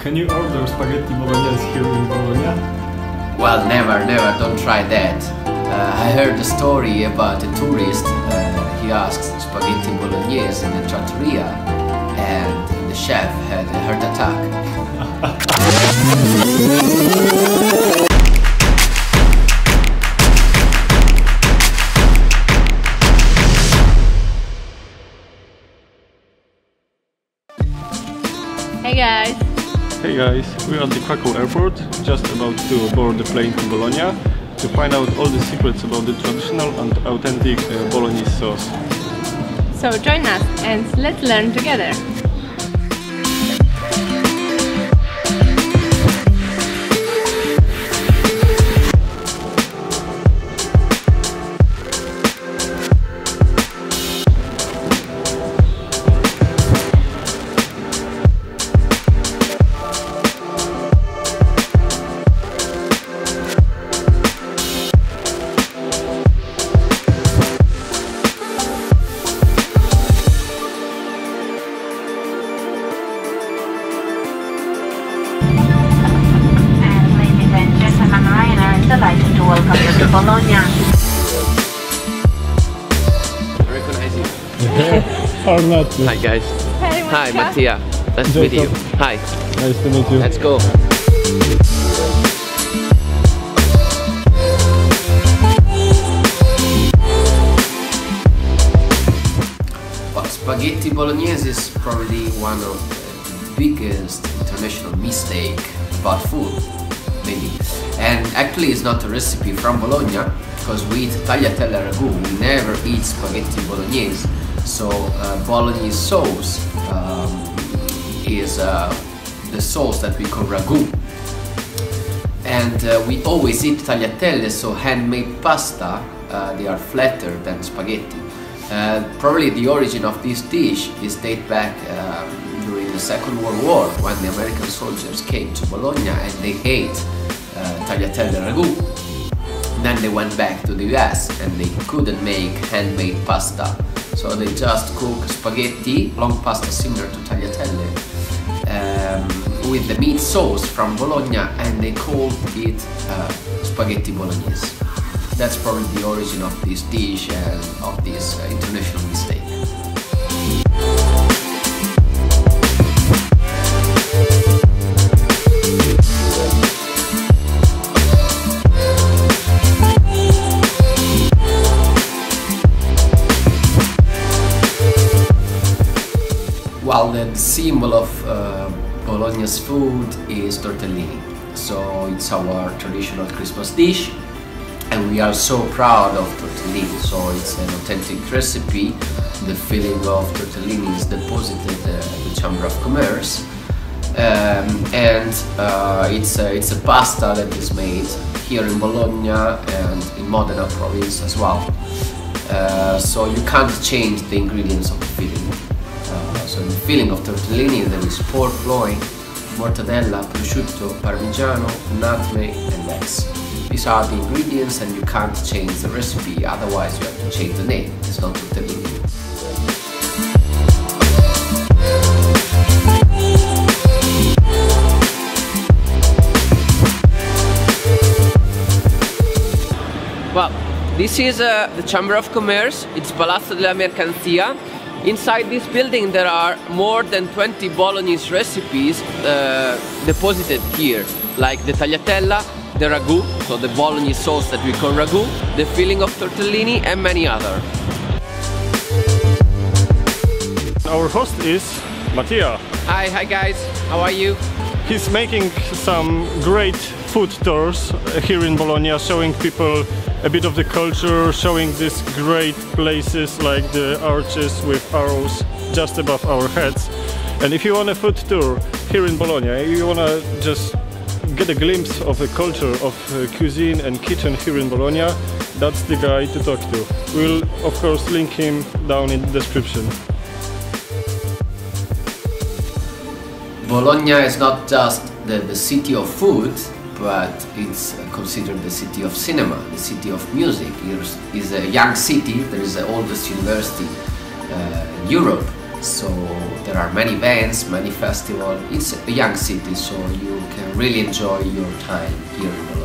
Can you order spaghetti bolognese here in Bologna? Well, never, don't try that. I heard a story about a tourist. He asked spaghetti bolognese in a trattoria, and the chef had a heart attack. Hey guys! Hey guys, we're at the Krakow airport, just about to board the plane to Bologna to find out all the secrets about the traditional and authentic Bolognese sauce. So join us and let's learn together! Delighted to welcome you to Bologna. I recognize you. Or not. Hi guys. Hey, Hi Mattia. Nice to meet you. Hi. Nice to meet you. Let's go. Well, spaghetti bolognese is probably one of the biggest international mistakes about food. Maybe. And actually it's not a recipe from Bologna, because we eat tagliatelle ragu, we never eat spaghetti bolognese. So bolognese sauce is the sauce that we call ragu. And we always eat tagliatelle, so handmade pasta, they are flatter than spaghetti. Probably the origin of this dish is date back during the Second World War, when the American soldiers came to Bologna and they ate tagliatelle ragu. Then they went back to the US and they couldn't make handmade pasta, so they just cook spaghetti, long pasta similar to tagliatelle, with the meat sauce from Bologna, and they called it spaghetti bolognese. That's probably the origin of this dish and of this international mistake. Well, the symbol of Bologna's food is tortellini. So it's our traditional Christmas dish, and we are so proud of tortellini. So it's an authentic recipe. The filling of tortellini is deposited at the Chamber of Commerce, and it's a pasta that is made here in Bologna and in Modena province as well. So you can't change the ingredients of the filling. So in the filling of tortellini there is pork loin, mortadella, prosciutto, parmigiano, nutmeg and eggs. These are the ingredients and you can't change the recipe, otherwise you have to change the name. It's not tortellini. Well, this is the Chamber of Commerce. It's Palazzo della Mercanzia. Inside this building there are more than 20 Bolognese recipes deposited here, like the tagliatella, the ragu, so the Bolognese sauce that we call ragu, the filling of tortellini and many other. Our host is Mattia. Hi guys, how are you? He's making some great food tours here in Bologna, showing people a bit of the culture, showing these great places like the arches with arrows just above our heads. And if you want a food tour here in Bologna, you want to just get a glimpse of the culture of cuisine and kitchen here in Bologna, that's the guy to talk to. We'll of course link him down in the description. Bologna is not just the city of food, but it's considered the city of cinema, the city of music. It is a young city, there is the oldest university in Europe, So there are many events, many festivals. It's a young city, so you can really enjoy your time here in Bologna.